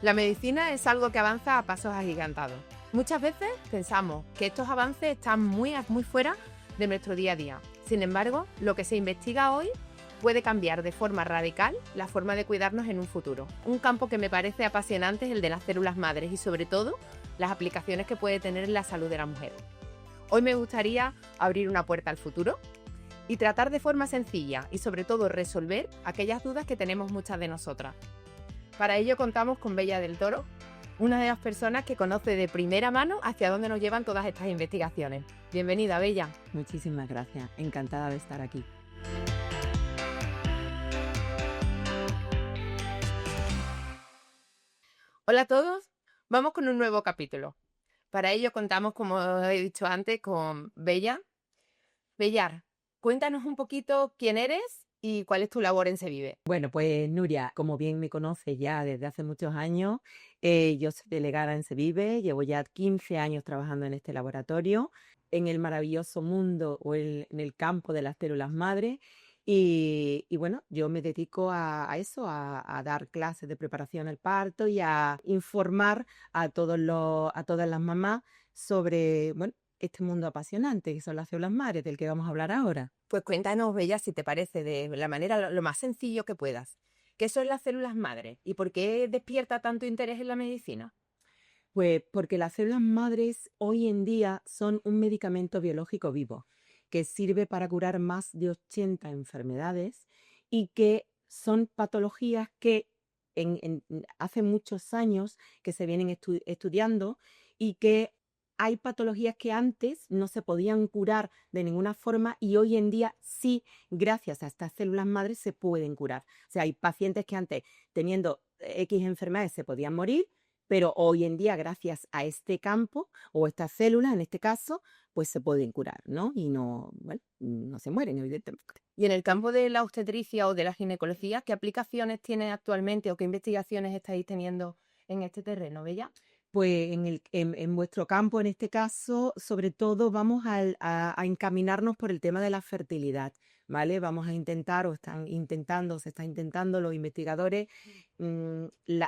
La medicina es algo que avanza a pasos agigantados. Muchas veces pensamos que estos avances están muy fuera de nuestro día a día. Sin embargo, lo que se investiga hoy puede cambiar de forma radical la forma de cuidarnos en un futuro. Un campo que me parece apasionante es el de las células madres y sobre todo las aplicaciones que puede tener en la salud de la mujer. Hoy me gustaría abrir una puerta al futuro y tratar de forma sencilla y sobre todo resolver aquellas dudas que tenemos muchas de nosotras. Para ello contamos con Bella del Toro, una de las personas que conoce de primera mano hacia dónde nos llevan todas estas investigaciones. Bienvenida, Bella. Muchísimas gracias, encantada de estar aquí. Hola a todos, vamos con un nuevo capítulo. Para ello contamos, como he dicho antes, con Bella. Bellar, cuéntanos un poquito quién eres y cuál es tu labor en Sevive. Bueno, pues Nuria, como bien me conoces ya desde hace muchos años, yo soy delegada en Sevive, llevo ya 15 años trabajando en este laboratorio, en el maravilloso mundo o en el campo de las células madre. Y bueno, yo me dedico a eso, a dar clases de preparación al parto y a informar a todas las mamás sobre, bueno, este mundo apasionante que son las células madres del que vamos a hablar ahora. Pues cuéntanos, Bella, si te parece, de la manera lo más sencillo que puedas. ¿Qué son las células madre y por qué despierta tanto interés en la medicina? Pues porque las células madres hoy en día son un medicamento biológico vivo que sirve para curar más de 80 enfermedades y que son patologías que hace muchos años que se vienen estudiando y que hay patologías que antes no se podían curar de ninguna forma y hoy en día sí, gracias a estas células madres, se pueden curar. O sea, hay pacientes que antes teniendo X enfermedades se podían morir, pero hoy en día, gracias a este campo o estas células, en este caso, pues se pueden curar, ¿no? Y no, bueno, no se mueren, evidentemente. Y en el campo de la obstetricia o de la ginecología, ¿qué aplicaciones tiene actualmente o qué investigaciones estáis teniendo en este terreno, Bella? Pues en vuestro campo, en este caso, sobre todo vamos a encaminarnos por el tema de la fertilidad, ¿vale? Vamos a intentar, o están intentando, se está intentando los investigadores,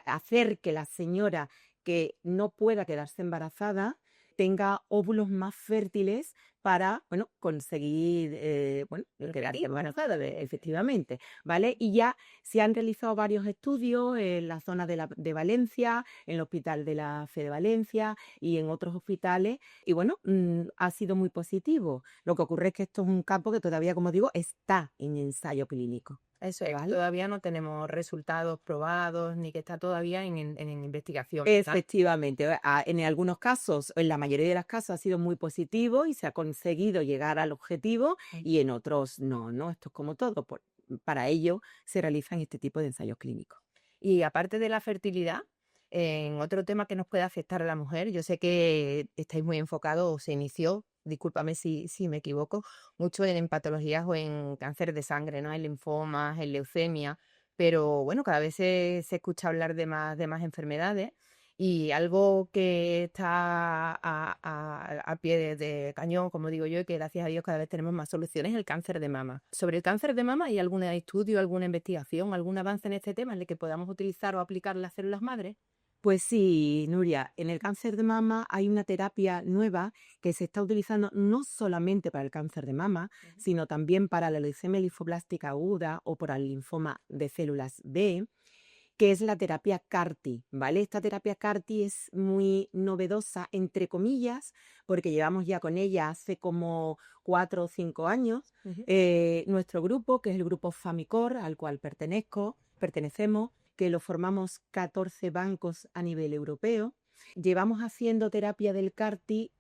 hacer que la señora que no pueda quedarse embarazada tenga óvulos más fértiles para, bueno, conseguir, bueno, quedarse embarazada, efectivamente, ¿vale? Y ya se han realizado varios estudios en la zona de Valencia, en el Hospital de la Fe de Valencia y en otros hospitales. Y bueno, ha sido muy positivo. Lo que ocurre es que esto es un campo que todavía, como digo, está en ensayo clínico. Eso es, ¿Vale? todavía no tenemos resultados probados ni que está todavía en investigación, ¿verdad? Efectivamente, en algunos casos, en la mayoría de los casos ha sido muy positivo y se ha conseguido llegar al objetivo y en otros no, ¿no? Esto es como todo. Para ello se realizan este tipo de ensayos clínicos. Y aparte de la fertilidad, en otro tema que nos puede afectar a la mujer, yo sé que estáis muy enfocados o se inició, discúlpame si me equivoco, mucho en patologías o en cáncer de sangre, ¿no? En linfomas, en leucemia, pero bueno, cada vez se escucha hablar de más enfermedades y algo que está a pie de cañón, como digo yo, y que gracias a Dios cada vez tenemos más soluciones, es el cáncer de mama. Sobre el cáncer de mama, ¿hay algún estudio, alguna investigación, algún avance en este tema en el que podamos utilizar o aplicar las células madre? Pues sí, Nuria, en el cáncer de mama hay una terapia nueva que se está utilizando no solamente para el cáncer de mama, sino también para la leucemia linfoblástica aguda o para el linfoma de células B, que es la terapia CAR-T, ¿vale? Esta terapia CAR-T es muy novedosa, entre comillas, porque llevamos ya con ella hace como 4 o 5 años. Nuestro grupo, que es el grupo Famicor, al cual pertenecemos, que lo formamos 14 bancos a nivel europeo. Llevamos haciendo terapia del CAR-T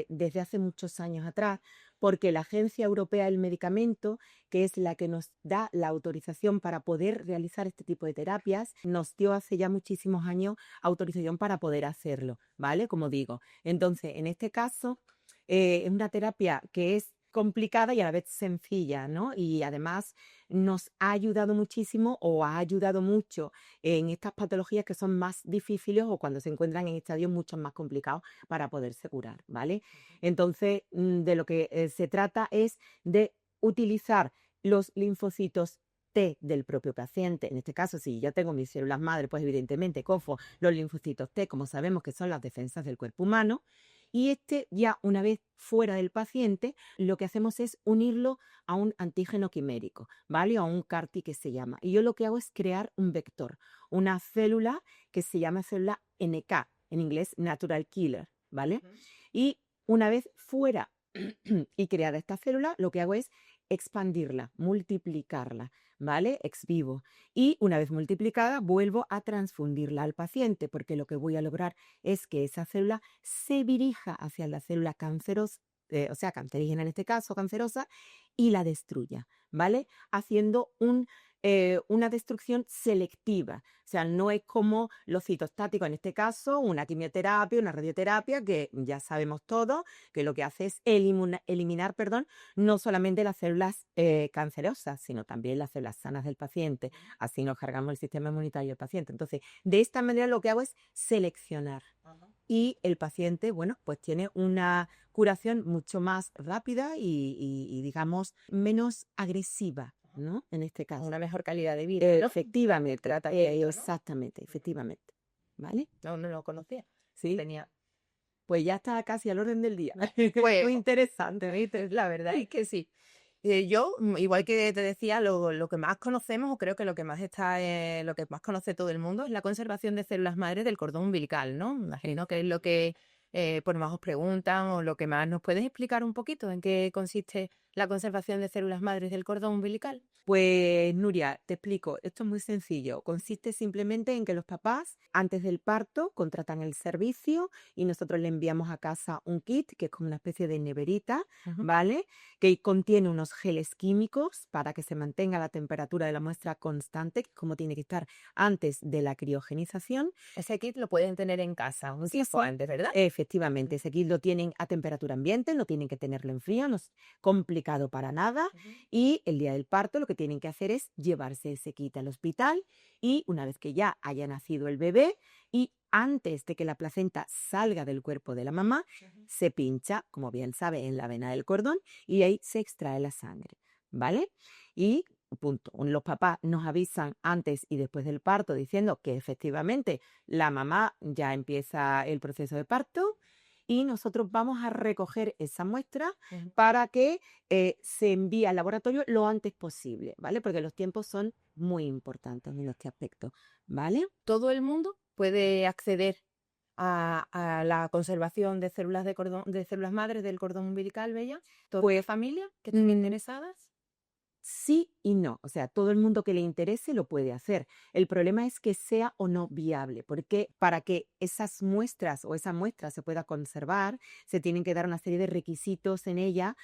desde hace muchos años atrás, porque la Agencia Europea del Medicamento, que es la que nos da la autorización para poder realizar este tipo de terapias, nos dio hace ya muchísimos años autorización para poder hacerlo, ¿vale? Como digo. Entonces, en este caso, es una terapia que es complicada y a la vez sencilla, ¿no? Y además nos ha ayudado muchísimo o ha ayudado mucho en estas patologías que son más difíciles o cuando se encuentran en estadios mucho más complicados para poderse curar, ¿vale? Entonces, de lo que se trata es de utilizar los linfocitos T del propio paciente. En este caso, si yo tengo mis células madre, pues evidentemente cojo los linfocitos T, como sabemos que son las defensas del cuerpo humano. Y ya una vez fuera del paciente, lo que hacemos es unirlo a un antígeno quimérico, ¿vale? O a un CAR-T que se llama. Y yo lo que hago es crear un vector, una célula que se llama célula NK, en inglés Natural Killer, ¿vale? Y una vez fuera y creada esta célula, lo que hago es expandirla, multiplicarla, ¿vale? Ex vivo. Y una vez multiplicada, vuelvo a transfundirla al paciente, porque lo que voy a lograr es que esa célula se dirija hacia la célula cancerosa, o sea, cancerígena en este caso, cancerosa, y la destruya, ¿vale? Haciendo una destrucción selectiva. O sea, no es como los citostáticos, en este caso, una quimioterapia, una radioterapia, que ya sabemos todos que lo que hace es eliminar, no solamente las células cancerosas, sino también las células sanas del paciente. Así nos cargamos el sistema inmunitario del paciente. Entonces, de esta manera lo que hago es seleccionar. Y el paciente, bueno, pues tiene una curación mucho más rápida y digamos, menos agresiva, ¿no? En este caso. Una mejor calidad de vida, ¿no? Efectivamente, Trata exactamente, efectivamente. ¿Vale? No lo conocía. Sí. Tenía... Pues ya está casi al orden del día. Pues, muy interesante, ¿viste? La verdad es que sí. Yo, igual que te decía, lo que más conocemos, o creo que lo que más lo que más conoce todo el mundo, es la conservación de células madres del cordón umbilical, ¿no? Imagino que es lo que por más os preguntan o lo que más. ¿Nos puedes explicar un poquito en qué consiste la conservación de células madres del cordón umbilical? Pues Nuria, te explico, esto es muy sencillo, consiste simplemente en que los papás antes del parto contratan el servicio y nosotros le enviamos a casa un kit que es como una especie de neverita, ¿vale? Que contiene unos geles químicos para que se mantenga la temperatura de la muestra constante, como tiene que estar antes de la criogenización. Ese kit lo pueden tener en casa un tiempo antes, ¿verdad? Efectivamente, ese kit lo tienen a temperatura ambiente, no tienen que tenerlo en frío, no es complicado para nada. Y el día del parto lo que tienen que hacer es llevarse ese kit al hospital y una vez que ya haya nacido el bebé y antes de que la placenta salga del cuerpo de la mamá, se pincha, como bien sabe, en la vena del cordón y ahí se extrae la sangre, ¿vale? Y punto. Los papás nos avisan antes y después del parto diciendo que efectivamente la mamá ya empieza el proceso de parto y nosotros vamos a recoger esa muestra para que se envíe al laboratorio lo antes posible, ¿vale? Porque los tiempos son muy importantes en este aspecto, ¿vale? Todo el mundo puede acceder a la conservación de células de células madres del cordón umbilical, ¿Bella? ¿Toda la familia que estén interesadas? Sí y no, o sea, todo el mundo que le interese lo puede hacer. El problema es que sea o no viable, porque para que esas muestras o esa muestra se pueda conservar, se tienen que dar una serie de requisitos en ella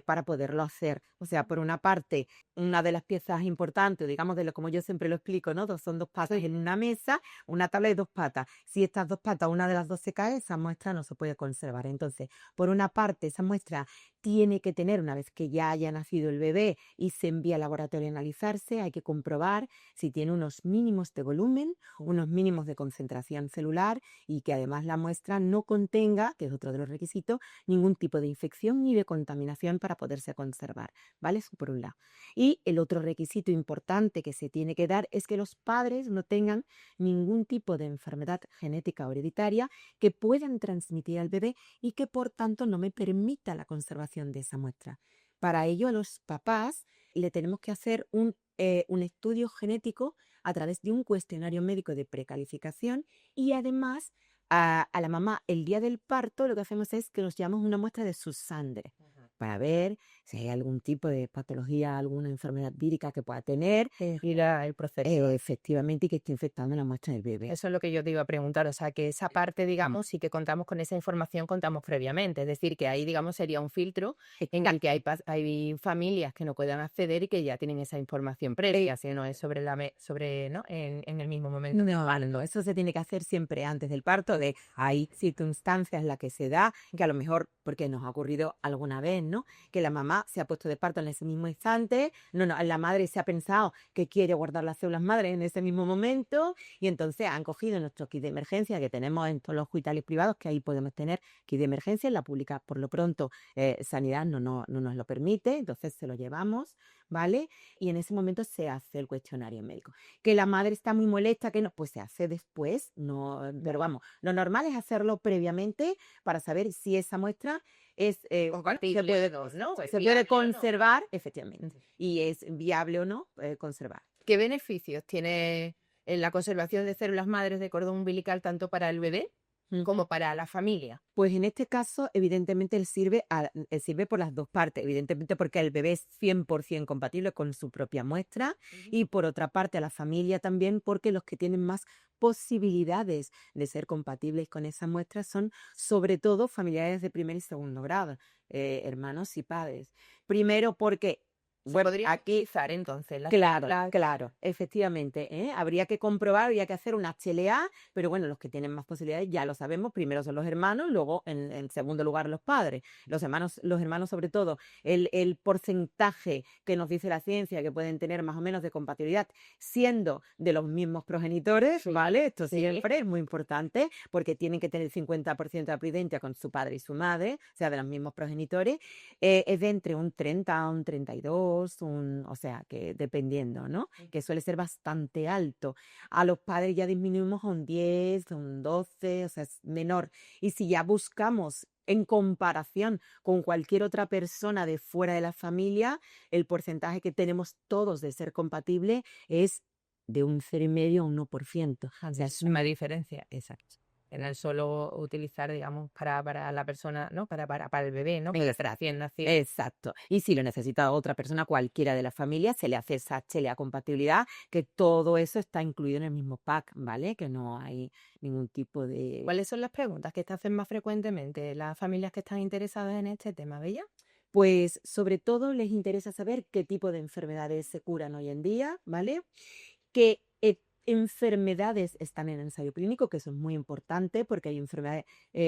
para poderlo hacer. O sea, por una parte, una de las piezas importantes, digamos, como yo siempre lo explico, ¿no? Son dos patas en una mesa, una tabla de dos patas. Si estas dos patas, una de las dos se cae, esa muestra no se puede conservar. Entonces, por una parte, esa muestra tiene que tener, una vez que ya haya nacido el bebé y se envía al laboratorio a analizarse, hay que comprobar si tiene unos mínimos de volumen, unos mínimos de concentración celular y que además la muestra no contenga, que es otro de los requisitos, ningún tipo de infección ni de contaminación para poderse conservar, ¿vale? Eso por un lado. Y el otro requisito importante que se tiene que dar es que los padres no tengan ningún tipo de enfermedad genética o hereditaria que puedan transmitir al bebé y que por tanto no me permita la conservación de esa muestra. Para ello, a los papás le tenemos que hacer un estudio genético a través de un cuestionario médico de precalificación y además a la mamá el día del parto lo que hacemos es que nos llevamos una muestra de su sangre para ver si hay algún tipo de patología, alguna enfermedad vírica que pueda tener Y el proceso. efectivamente y que esté infectando la muestra del bebé. Eso es lo que yo te iba a preguntar, o sea, que esa parte, digamos, sí que contamos con esa información, contamos previamente, es decir, que ahí, digamos, sería un filtro en el que hay familias que no puedan acceder y que ya tienen esa información previa, si no es ¿no? En el mismo momento. No, eso se tiene que hacer siempre antes del parto, hay circunstancias en las que se da, que a lo mejor, porque nos ha ocurrido alguna vez, ¿no? Que la mamá mamá se ha puesto de parto en ese mismo instante, la madre se ha pensado que quiere guardar las células madre en ese mismo momento y entonces han cogido nuestro kit de emergencia que tenemos en todos los hospitales privados, que ahí podemos tener kit de emergencia. En la pública, por lo pronto, Sanidad no nos lo permite, entonces se lo llevamos, ¿vale? Y en ese momento se hace el cuestionario médico. Que la madre está muy molesta, que no, pues se hace después, no, pero vamos, lo normal es hacerlo previamente para saber si esa muestra es se puede, ¿no? se puede conservar, efectivamente, y es viable o no conservar. ¿Qué beneficios tiene en la conservación de células madres de cordón umbilical tanto para el bebé como para la familia? Pues en este caso, evidentemente, él sirve por las dos partes. Evidentemente, porque el bebé es 100% compatible con su propia muestra y por otra parte a la familia también, porque los que tienen más posibilidades de ser compatibles con esa muestra son sobre todo familiares de primer y segundo grado, hermanos y padres. Primero porque... Bueno, podría aquí entonces. Claro, efectivamente, habría que comprobar, habría que hacer una HLA, pero bueno, los que tienen más posibilidades ya lo sabemos, primero son los hermanos, luego en segundo lugar los padres. Los hermanos sobre todo, el porcentaje que nos dice la ciencia que pueden tener más o menos de compatibilidad siendo de los mismos progenitores, ¿vale? Esto siempre es muy importante porque tienen que tener el 50% de aplidencia con su padre y su madre, o sea, de los mismos progenitores, es de entre un 30 a un 32, o sea, que dependiendo, ¿no? Que suele ser bastante alto. A los padres ya disminuimos a un 10, a un 12, o sea, es menor. Y si ya buscamos en comparación con cualquier otra persona de fuera de la familia, el porcentaje que tenemos todos de ser compatible es de un 0,5 a un 1%. O sea, es una diferencia, exacto. En el solo utilizar, digamos, para la persona, ¿no? Para el bebé, ¿no? Recién nacido. Exacto. Y si lo necesita otra persona, cualquiera de la familia, se le hace esa HLA compatibilidad, que todo eso está incluido en el mismo pack, ¿vale? Que no hay ningún tipo de... ¿Cuáles son las preguntas que te hacen más frecuentemente las familias que están interesadas en este tema, Bella? Pues sobre todo les interesa saber qué tipo de enfermedades se curan hoy en día, ¿vale? ¿Qué enfermedades están en ensayo clínico? Que eso es muy importante porque hay enfermedades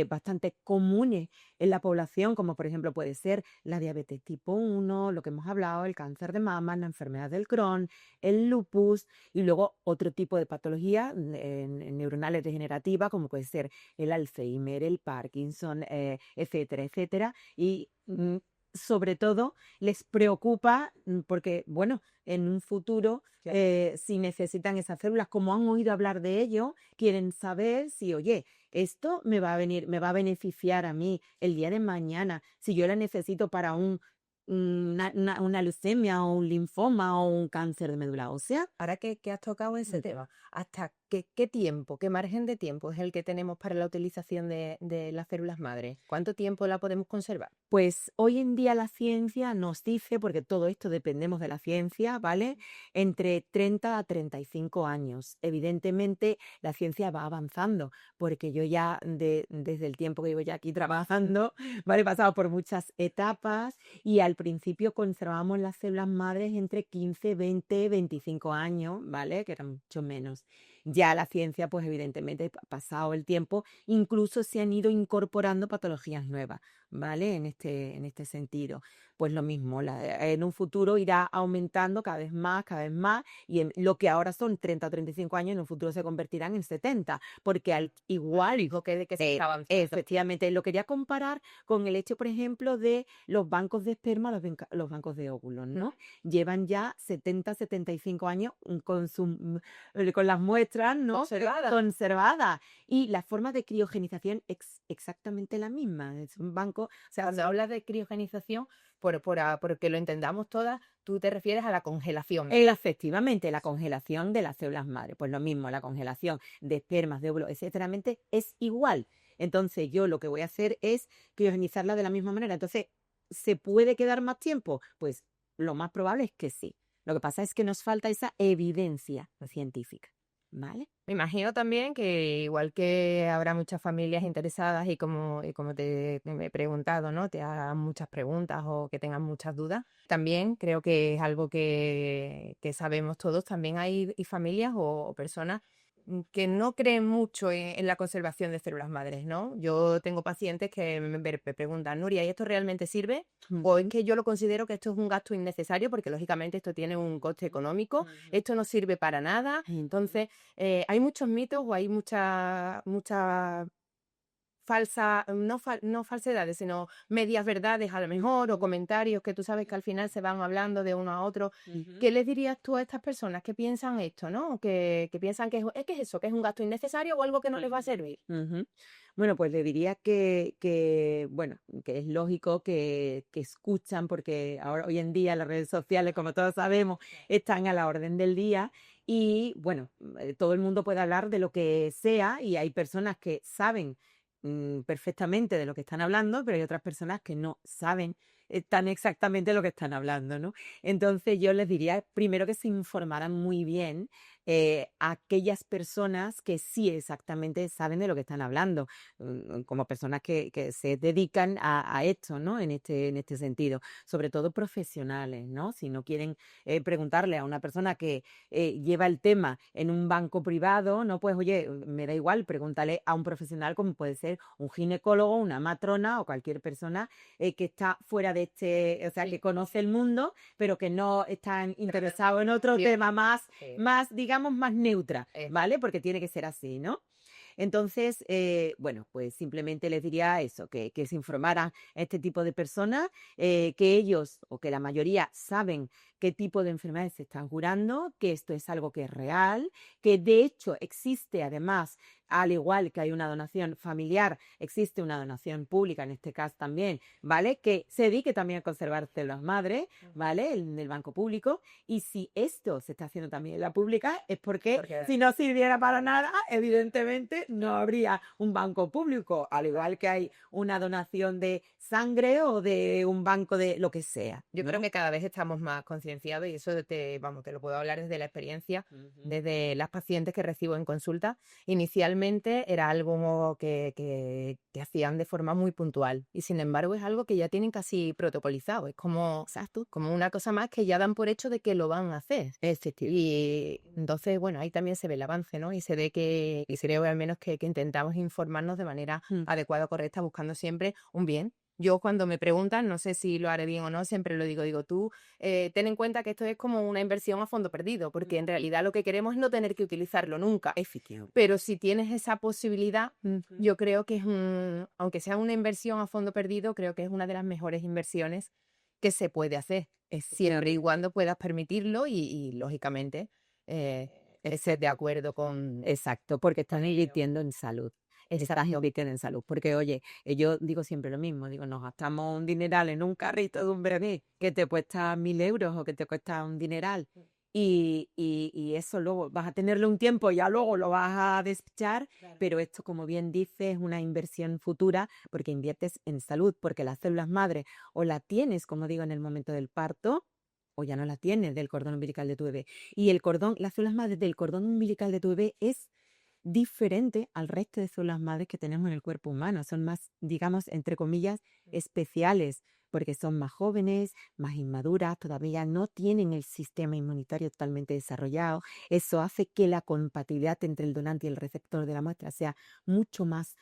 bastante comunes en la población, como por ejemplo puede ser la diabetes tipo 1, lo que hemos hablado, el cáncer de mama, la enfermedad del Crohn, el lupus y luego otro tipo de patología neuronales degenerativas como puede ser el Alzheimer, el Parkinson, etcétera, etcétera. Y sobre todo les preocupa porque, bueno, en un futuro, si necesitan esas células, como han oído hablar de ello, quieren saber si, oye, esto me va a beneficiar a mí el día de mañana, si yo la necesito para una leucemia o un linfoma o un cáncer de médula ósea. Ahora que has tocado ese tema, ¿hasta qué tiempo, qué margen de tiempo es el que tenemos para la utilización de las células madre? ¿Cuánto tiempo la podemos conservar? Pues hoy en día la ciencia nos dice, porque todo esto dependemos de la ciencia, ¿vale? Entre 30 a 35 años. Evidentemente la ciencia va avanzando, porque yo ya desde el tiempo que llevo ya aquí trabajando, ¿vale? He pasado por muchas etapas y al principio conservábamos las células madres entre 15, 20, 25 años, ¿vale? Que eran mucho menos. Ya la ciencia, pues evidentemente, pasado el tiempo, incluso se han ido incorporando patologías nuevas, ¿vale? En este sentido. Pues lo mismo, en un futuro irá aumentando cada vez más, y en lo que ahora son 30 o 35 años, en un futuro se convertirán en 70, porque al igual... Dijo que de que se está avanzando. Efectivamente, lo quería comparar con el hecho, por ejemplo, de los bancos de esperma, los bancos de óvulos, ¿no? Llevan ya 70, 75 años con las muestras, ¿no? Conservadas. Y la forma de criogenización es exactamente la misma. Es un banco, o sea, cuando hablas de criogenización, porque lo entendamos todas, tú te refieres a la congelación. Efectivamente, la congelación de las células madre. Pues lo mismo, la congelación de espermas, de óvulos, etcétera, es igual. Entonces yo lo que voy a hacer es criogenizarla de la misma manera. Entonces, ¿se puede quedar más tiempo? Pues lo más probable es que sí. Lo que pasa es que nos falta esa evidencia científica, ¿vale? Me imagino también que igual que habrá muchas familias interesadas y como te he preguntado, ¿no? Te hagan muchas preguntas o que tengan muchas dudas. También creo que es algo que sabemos todos. También hay familias o personas que no creen mucho en la conservación de células madres, ¿no? Yo tengo pacientes que me preguntan, Nuria, ¿y esto realmente sirve? O es Ujú, que yo lo considero que esto es un gasto innecesario porque lógicamente esto tiene un coste económico, ujú, esto no sirve para nada. Entonces, hay muchos mitos o hay mucha no falsedades, sino medias verdades a lo mejor, o comentarios que tú sabes que al final se van hablando de uno a otro. ujú, ¿Qué les dirías tú a estas personas que piensan esto, ¿no? Que piensan que es eso, que es un gasto innecesario o algo que no les va a servir. ujú. Bueno, pues le diría bueno, que es lógico que escuchan, porque ahora hoy en día las redes sociales, como todos sabemos, están a la orden del día y bueno, todo el mundo puede hablar de lo que sea y hay personas que saben perfectamente de lo que están hablando, pero hay otras personas que no saben tan exactamente lo que están hablando, ¿no? Entonces yo les diría primero que se informaran muy bien a aquellas personas que sí exactamente saben de lo que están hablando, como personas que se dedican a esto, ¿no? En este sentido, sobre todo profesionales, ¿no? Si no quieren preguntarle a una persona que lleva el tema en un banco privado, ¿no? Pues oye, me da igual, pregúntale a un profesional como puede ser un ginecólogo, una matrona o cualquier persona que está fuera de este, o sea, que conoce el mundo, pero que no están interesados en otro tema más, digamos, más neutra, ¿vale? Porque tiene que ser así, ¿no? Entonces, bueno, pues simplemente les diría eso, que se informaran a este tipo de personas, que ellos o que la mayoría saben qué tipo de enfermedades se están curando, que esto es algo que es real, que de hecho existe además, al igual que hay una donación familiar, existe una donación pública en este caso también, ¿vale? Que se dedique también a conservar células madre, ¿vale? En el banco público. Y si esto se está haciendo también en la pública, es porque si no sirviera para nada, evidentemente no habría un banco público, al igual que hay una donación de sangre o de un banco de lo que sea, Yo creo ¿no? que cada vez estamos más concienciados y eso vamos, te lo puedo hablar desde la experiencia, Ujú, desde las pacientes que recibo en consulta. Inicialmente era algo que hacían de forma muy puntual y sin embargo es algo que ya tienen casi protocolizado. Es como, exacto. como una cosa más que ya dan por hecho de que lo van a hacer. Y entonces, bueno, ahí también se ve el avance, ¿no? Y se ve y se ve al menos que intentamos informarnos de manera Mm, adecuada, correcta, buscando siempre un bien. Yo cuando me preguntan, no sé si lo haré bien o no, siempre lo digo, tú ten en cuenta que esto es como una inversión a fondo perdido, porque en realidad lo que queremos es no tener que utilizarlo nunca. efectivamente. Pero si tienes esa posibilidad, Ujú. yo creo que aunque sea una inversión a fondo perdido, creo que es una de las mejores inversiones que se puede hacer, siempre y cuando puedas permitirlo y lógicamente, estés de acuerdo con Exacto, porque están ello. invirtiendo en salud. Estás Exacto. invirtiendo en salud. Porque, oye, yo digo siempre lo mismo, digo, nos gastamos un dineral en un carrito de un bebé que te cuesta 1.000 euros o que te cuesta un dineral. Y eso luego vas a tenerlo un tiempo, ya luego lo vas a desechar, pero esto, como bien dices, es una inversión futura porque inviertes en salud, porque las células madre o la tienes, como digo, en el momento del parto, o ya no la tienes del cordón umbilical de tu bebé. Y las células madres del cordón umbilical de tu bebé es diferente al resto de células madres que tenemos en el cuerpo humano. Son más, digamos, entre comillas, especiales, porque son más jóvenes, más inmaduras, todavía no tienen el sistema inmunitario totalmente desarrollado. Eso hace que la compatibilidad entre el donante y el receptor de la muestra sea mucho más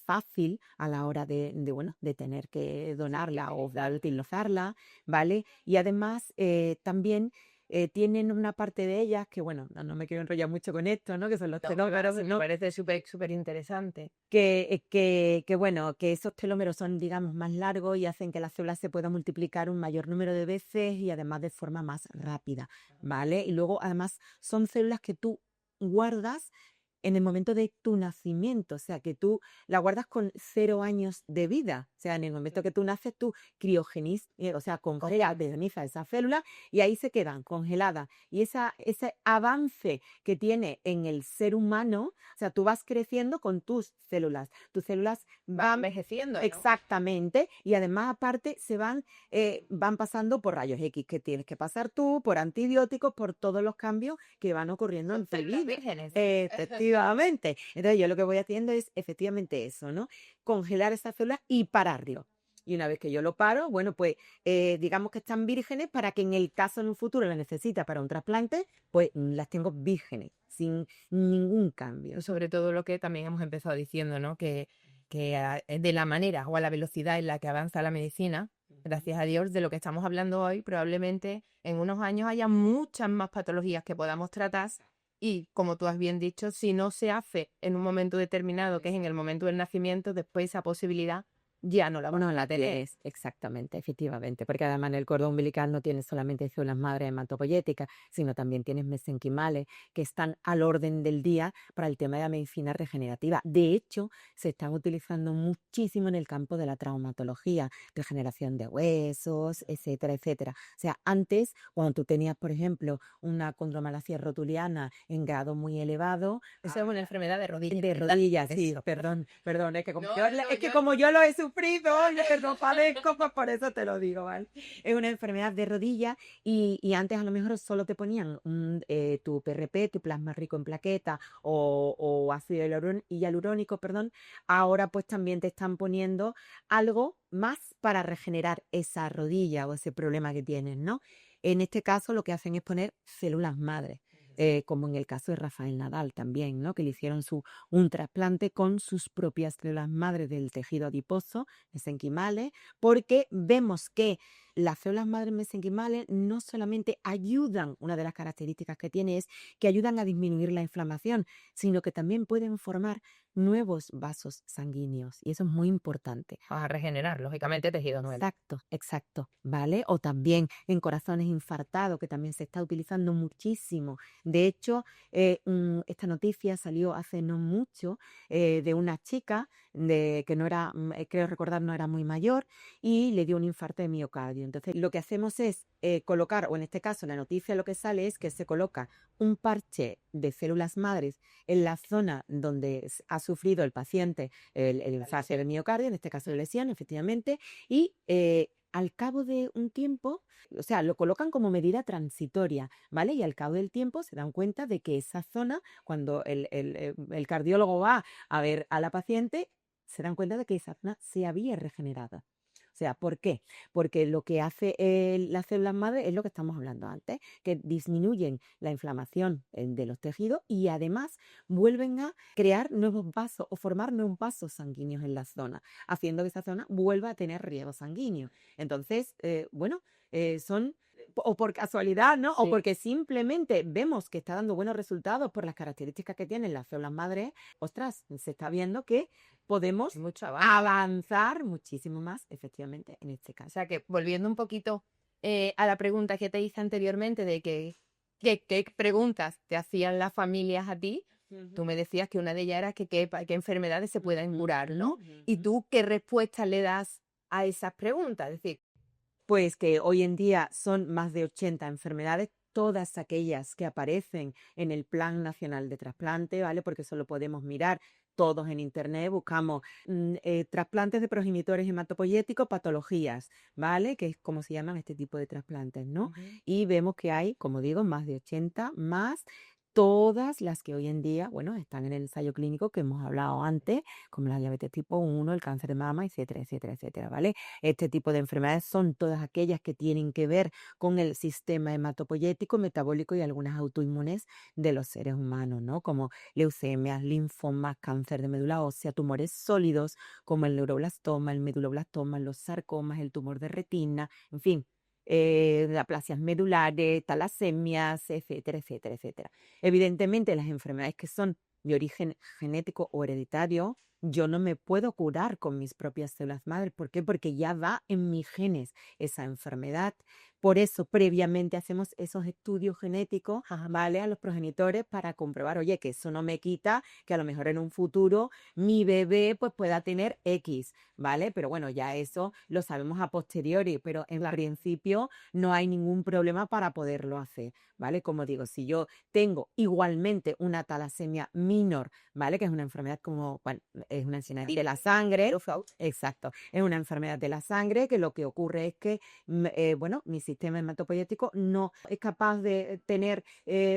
fácil a la hora bueno, de tener que donarla o de utilizarla, ¿vale? Y además también tienen una parte de ellas que, bueno, no me quiero enrollar mucho con esto, ¿no? Que son los No, telómeros, me ¿no? parece súper interesante. Bueno, que esos telómeros son, digamos, más largos y hacen que la célula se pueda multiplicar un mayor número de veces y además de forma más rápida, ¿vale? Y luego, además, son células que tú guardas en el momento de tu nacimiento, o sea, que tú la guardas con 0 años de vida, o sea, en el momento que tú naces, tú criogenizas, o sea, congelas, desdenizas esa célula y ahí se quedan congeladas. Y ese avance que tiene en el ser humano, o sea, tú vas creciendo con tus células Va van envejeciendo, ¿no? exactamente, y además aparte van pasando por rayos X que tienes que pasar tú, por antibióticos, por todos los cambios que van ocurriendo en Son tu células vida. vírgenes. Efectivamente. Entonces yo lo que voy haciendo es efectivamente eso, ¿no? Congelar esas células y pararlo. Y una vez que yo lo paro, bueno, pues digamos que están vírgenes para que en el caso en un futuro las necesita para un trasplante, pues las tengo vírgenes, sin ningún cambio. Sobre todo lo que también hemos empezado diciendo, ¿no? Que de la manera o a la velocidad en la que avanza la medicina, gracias a Dios, de lo que estamos hablando hoy, probablemente en unos años haya muchas más patologías que podamos tratar y, como tú has bien dicho, si no se hace en un momento determinado, que es en el momento del nacimiento, después esa posibilidad ya no la vamos No a la tener. tienes, exactamente, efectivamente, porque además en el cordón umbilical no tienes solamente células madre hematopoyéticas, sino también tienes mesenquimales que están al orden del día para el tema de la medicina regenerativa. De hecho, se están utilizando muchísimo en el campo de la traumatología, regeneración de huesos, etcétera, etcétera. O sea, antes, cuando tú tenías, por ejemplo, una condromalacia rotuliana en grado muy elevado, Eso es una enfermedad de rodillas. de rodillas, sí, Eso. perdón, es que como No, yo, no, no, es que yo como yo lo he sufrido, yo no padezco, pues por eso te lo digo, ¿vale? Es una enfermedad de rodilla y antes a lo mejor solo te ponían tu PRP, tu plasma rico en plaqueta o ácido hialurónico, perdón. Ahora pues también te están poniendo algo más para regenerar esa rodilla o ese problema que tienes, ¿no? En este caso lo que hacen es poner células madre. Como en el caso de Rafael Nadal también, ¿no? Que le hicieron un trasplante con sus propias células madre del tejido adiposo, mesenquimales, porque vemos que las células madre mesenquimales no solamente ayudan, una de las características que tiene es que ayudan a disminuir la inflamación, sino que también pueden formar nuevos vasos sanguíneos, y eso es muy importante. vas a regenerar, lógicamente, tejido nuevo. Exacto, exacto, ¿vale? O también en corazones infartados, que también se está utilizando muchísimo. De hecho, esta noticia salió hace no mucho de una chica que no era, creo recordar, no era muy mayor y le dio un infarto de miocardio. Entonces, lo que hacemos es colocar, o en este caso, la noticia lo que sale es que se coloca un parche de células madres en la zona donde ha sufrido el paciente el infarto del miocardio, en este caso de lesión, efectivamente, y al cabo de un tiempo, o sea, lo colocan como medida transitoria, ¿vale? Y al cabo del tiempo se dan cuenta de que esa zona, cuando el cardiólogo va a ver a la paciente, se dan cuenta de que esa zona se había regenerado. O sea, ¿por qué? Porque lo que hace las células madre es lo que estamos hablando antes, que disminuyen la inflamación de los tejidos y además vuelven a crear nuevos vasos o formar nuevos vasos sanguíneos en la zona, haciendo que esa zona vuelva a tener riego sanguíneo. Entonces, bueno, son o por casualidad, ¿no? O Sí. porque simplemente vemos que está dando buenos resultados por las características que tienen las células madre, ostras, se está viendo que podemos Mucho avance. avanzar muchísimo más, efectivamente, en este O caso. sea que volviendo un poquito a la pregunta que te hice anteriormente de qué preguntas te hacían las familias a ti, tú me decías que una de ellas era que qué enfermedades se pueden curar, ¿no? ¿Y tú qué respuesta le das a esas preguntas? Es decir, Pues que hoy en día son más de 80 enfermedades, todas aquellas que aparecen en el Plan Nacional de Trasplante, ¿vale? Porque eso lo podemos mirar todos en internet, buscamos trasplantes de progenitores hematopoyéticos, patologías, ¿vale? Que es como se llaman este tipo de trasplantes, ¿no? ujú, Y vemos que hay, como digo, más de 80 más todas las que hoy en día, bueno, están en el ensayo clínico que hemos hablado antes, como la diabetes tipo 1, el cáncer de mama, etcétera, etcétera, etcétera, ¿vale? Este tipo de enfermedades son todas aquellas que tienen que ver con el sistema hematopoyético, metabólico y algunas autoinmunes de los seres humanos, ¿no? Como leucemias, linfomas, cáncer de médula ósea, tumores sólidos como el neuroblastoma, el meduloblastoma, los sarcomas, el tumor de retina, en fin, aplasias medulares, talasemias, etcétera, etcétera, etcétera. Evidentemente, las enfermedades que son de origen genético o hereditario, yo no me puedo curar con mis propias células madre. ¿Por qué? Porque ya va en mis genes esa enfermedad. Por eso, previamente hacemos esos estudios genéticos, ¿vale? A los progenitores para comprobar, oye, que eso no me quita que a lo mejor en un futuro mi bebé pues pueda tener X, ¿vale? Pero bueno, ya eso lo sabemos a posteriori, pero en principio no hay ningún problema para poderlo hacer, ¿vale? Como digo, si yo tengo igualmente una talasemia minor, ¿vale? Que es una enfermedad como, bueno, es una enfermedad de la sangre. Exacto. Es una enfermedad de la sangre que lo que ocurre es que, bueno, mi sistema hematopoyético no es capaz de tener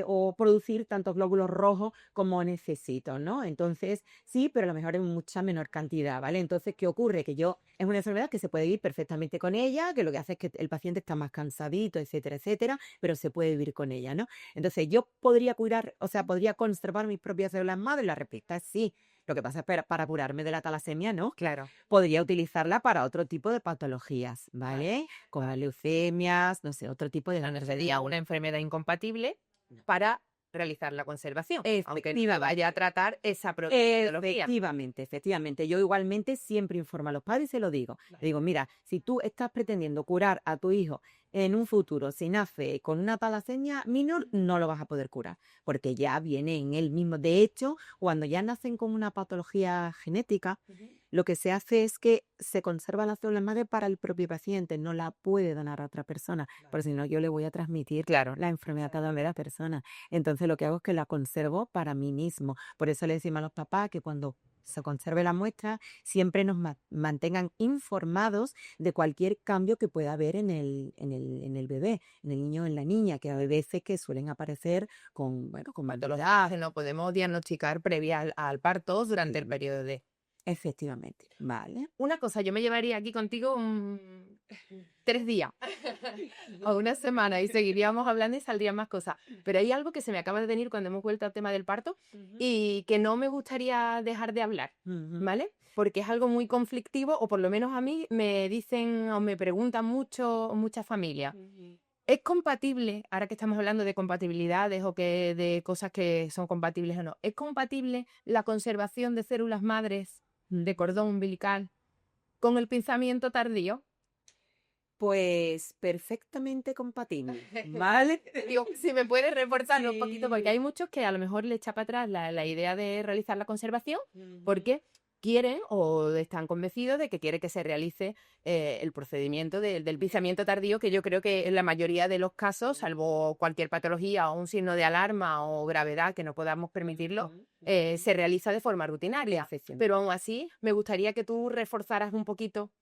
o producir tantos glóbulos rojos como necesito, ¿no? Entonces, sí, pero a lo mejor en mucha menor cantidad, ¿vale? Entonces, ¿qué ocurre? Que es una enfermedad que se puede vivir perfectamente con ella, que lo que hace es que el paciente está más cansadito, etcétera, etcétera, pero se puede vivir con ella, ¿no? Entonces, yo podría cuidar, o sea, podría conservar mis propias células madre, la respuesta es sí. Lo que pasa es que para curarme de la talasemia, no. Claro. Podría utilizarla para otro tipo de patologías, ¿vale? Con leucemias, no sé, otro tipo de Sería una enfermedad incompatible para realizar la conservación, aunque no vaya a tratar esa patología. Efectivamente. Yo igualmente siempre informo a los padres y se lo digo. Le digo, mira, si tú estás pretendiendo curar a tu hijo en un futuro, si nace con una talasemia minor, no lo vas a poder curar, porque ya viene en él mismo. De hecho, cuando ya nacen con una patología genética, lo que se hace es que se conserva la célula madre para el propio paciente, no la puede donar a otra persona, porque si no yo le voy a transmitir la enfermedad a la persona. Entonces lo que hago es que la conservo para mí mismo. Por eso le decimos a los papás que cuando se conserve la muestra, siempre nos mantengan informados de cualquier cambio que pueda haber en el bebé, en el niño o en la niña, que a veces que suelen aparecer con patologías que no podemos diagnosticar previa al parto durante el periodo de... Efectivamente, ¿vale? Una cosa, yo me llevaría aquí contigo 3 días o una semana y seguiríamos hablando y saldrían más cosas. Pero hay algo que se me acaba de venir cuando hemos vuelto al tema del parto y que no me gustaría dejar de hablar, ¿vale? Porque es algo muy conflictivo, o por lo menos a mí me dicen o me preguntan muchas familias. ¿Es compatible, ahora que estamos hablando de compatibilidades o que de cosas que son compatibles o no, es compatible la conservación de células madres de cordón umbilical con el pinzamiento tardío? Pues perfectamente compatible, ¿vale? Digo, si me puedes reforzarlo un poquito, porque Sí. hay muchos que a lo mejor le echa para atrás la idea de realizar la conservación porque quieren o están convencidos de que quiere que se realice el procedimiento del pinzamiento tardío, que yo creo que en la mayoría de los casos, salvo cualquier patología o un signo de alarma o gravedad que no podamos permitirlo, se realiza de forma rutinaria. Pero aún así, me gustaría que tú reforzaras un poquito.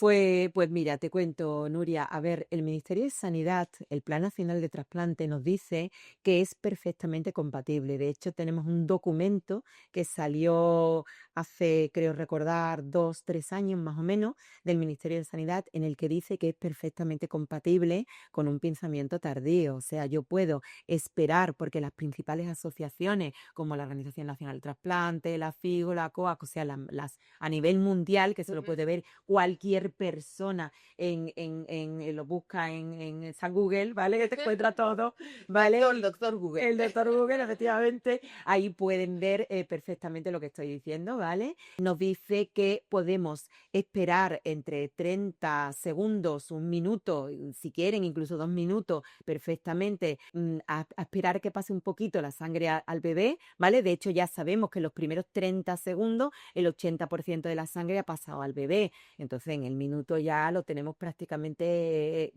Pues mira, te cuento, Nuria. A ver, el Ministerio de Sanidad, el Plan Nacional de Trasplante, nos dice que es perfectamente compatible. De hecho, tenemos un documento que salió hace, creo recordar, 2, 3 años más o menos, del Ministerio de Sanidad, en el que dice que es perfectamente compatible con un pinzamiento tardío. O sea, yo puedo esperar, porque las principales asociaciones, como la Organización Nacional del Trasplante, la FIGO, la COAC, o sea, las a nivel mundial, que se lo puede ver cualquier persona lo busca en San Google, ¿vale? Que te encuentra todo, ¿vale? El doctor Google. El doctor Google, efectivamente. Ahí pueden ver perfectamente lo que estoy diciendo, ¿vale? Nos dice que podemos esperar entre 30 segundos, 1 minuto, si quieren, incluso 2 minutos, perfectamente, a esperar que pase un poquito la sangre al bebé, ¿vale? De hecho, ya sabemos que en los primeros 30 segundos el 80% de la sangre ha pasado al bebé. Entonces, en el minuto ya lo tenemos prácticamente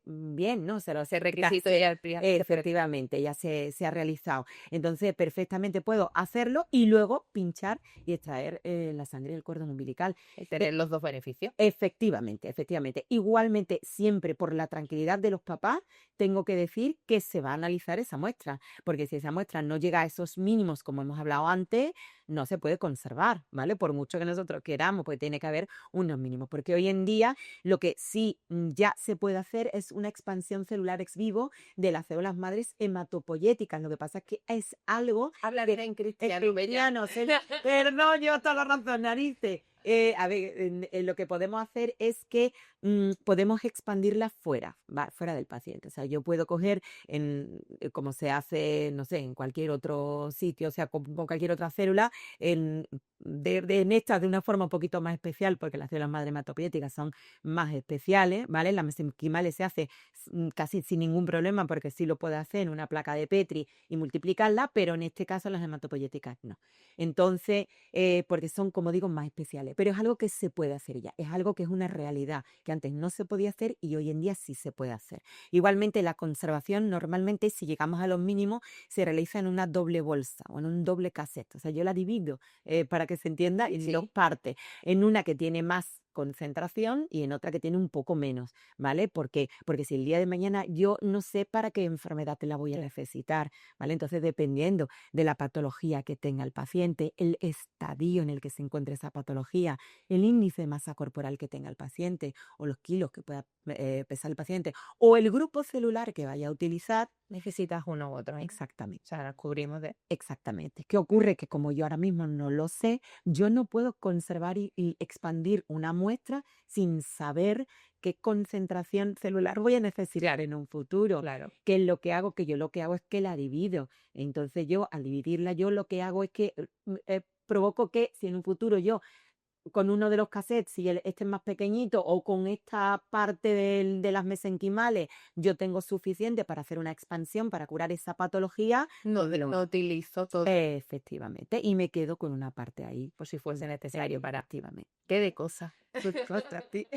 bien, ¿no? Ese requisito ya efectivamente, ya se ha realizado. Entonces, perfectamente puedo hacerlo y luego pinchar y extraer la sangre del cordón umbilical. tener los dos beneficios. Efectivamente. Igualmente, siempre por la tranquilidad de los papás, tengo que decir que se va a analizar esa muestra, porque si esa muestra no llega a esos mínimos, como hemos hablado antes, no se puede conservar, ¿vale? Por mucho que nosotros queramos, pues tiene que haber unos mínimos, porque hoy en día lo que sí ya se puede hacer es una expansión celular ex vivo de las células madres hematopoyéticas. Lo que pasa es que es algo... Hablaré en cristiano. Perdón, yo toda la razón, narices. A ver, lo que podemos hacer es que podemos expandirla fuera del paciente. O sea, yo puedo coger, como se hace, no sé, en cualquier otro sitio, o sea, con cualquier otra célula, en estas de una forma un poquito más especial, porque las células madre hematopoyéticas son más especiales, ¿vale? La mesenquimales se hace casi sin ningún problema, porque sí lo puede hacer en una placa de Petri y multiplicarla, pero en este caso las hematopoyéticas no. Entonces, porque son, como digo, más especiales. Pero es algo que se puede hacer ya, es algo que es una realidad, que antes no se podía hacer y hoy en día sí se puede hacer. Igualmente, la conservación normalmente, si llegamos a los mínimos, se realiza en una doble bolsa o en un doble cassette. O sea, yo la divido para que que se entienda, y Sí. dos partes. En una que tiene más concentración y en otra que tiene un poco menos, ¿vale? Porque si el día de mañana yo no sé para qué enfermedad te la voy a necesitar, ¿vale? Entonces, dependiendo de la patología que tenga el paciente, el estadio en el que se encuentre esa patología, el índice de masa corporal que tenga el paciente o los kilos que pueda pesar el paciente o el grupo celular que vaya a utilizar. Necesitas uno u otro, ¿eh? O Exactamente. sea, nos cubrimos de... Exactamente. ¿Qué ocurre? Que como yo ahora mismo no lo sé, yo no puedo conservar y expandir una muestra sin saber qué concentración celular voy a necesitar en un futuro. Claro. ¿Qué es lo que hago? Que yo lo que hago es que la divido. Entonces yo, al dividirla, yo lo que hago es que provoco que si en un futuro yo con uno de los cassettes, si este es más pequeñito o con esta parte de las mesenquimales, yo tengo suficiente para hacer una expansión para curar esa patología, No, pues no utilizo todo efectivamente, y me quedo con una parte ahí. por si fuese necesario para... Efectivamente. ¿Qué de cosas? Pues cosas, sí.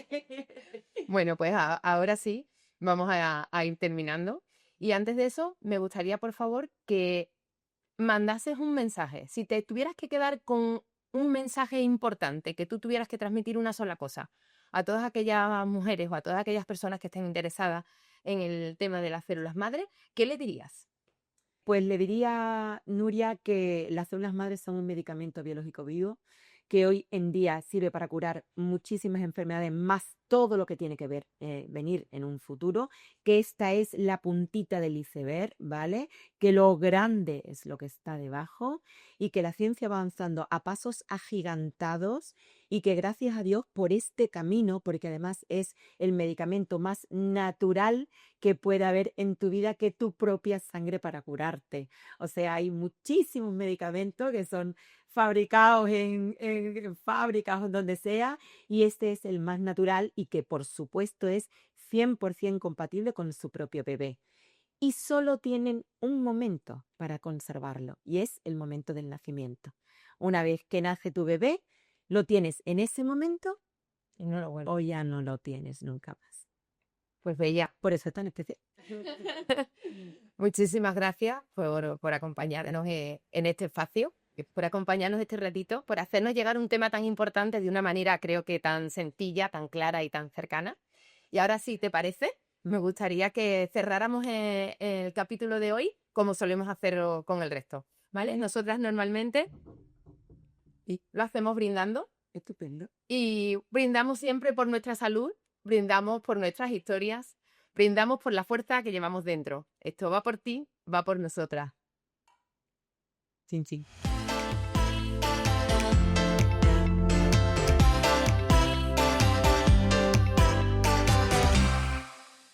Bueno, pues ahora sí, vamos a ir terminando. Y antes de eso, me gustaría, por favor, que mandases un mensaje. Si te tuvieras que quedar con un mensaje importante, que tú tuvieras que transmitir una sola cosa a todas aquellas mujeres o a todas aquellas personas que estén interesadas en el tema de las células madre, ¿qué le dirías? Pues le diría, Nuria, que las células madres son un medicamento biológico vivo que hoy en día sirve para curar muchísimas enfermedades, más todo lo que tiene que ver venir en un futuro, que esta es la puntita del iceberg, ¿vale? Que lo grande es lo que está debajo y que la ciencia va avanzando a pasos agigantados y que gracias a Dios por este camino, porque además es el medicamento más natural que pueda haber en tu vida que tu propia sangre para curarte. O sea, hay muchísimos medicamentos que son fabricados en fábricas o donde sea, y este es el más natural y que por supuesto es 100% compatible con su propio bebé. Y solo tienen un momento para conservarlo, y es el momento del nacimiento. Una vez que nace tu bebé, lo tienes en ese momento Y no lo vuelvo. o ya no lo tienes nunca más. Pues Bella, Por eso es tan especial. muchísimas gracias por acompañarnos en este espacio, por acompañarnos este ratito, por hacernos llegar un tema tan importante de una manera creo que tan sencilla, tan clara y tan cercana. Y ahora sí, ¿te parece? Me gustaría que cerráramos el capítulo de hoy como solemos hacerlo con el resto, ¿vale? Nosotras normalmente lo hacemos brindando Estupendo. y brindamos siempre por nuestra salud, brindamos por nuestras historias, brindamos por la fuerza que llevamos dentro. Esto va por ti, va por nosotras. Chin, chin.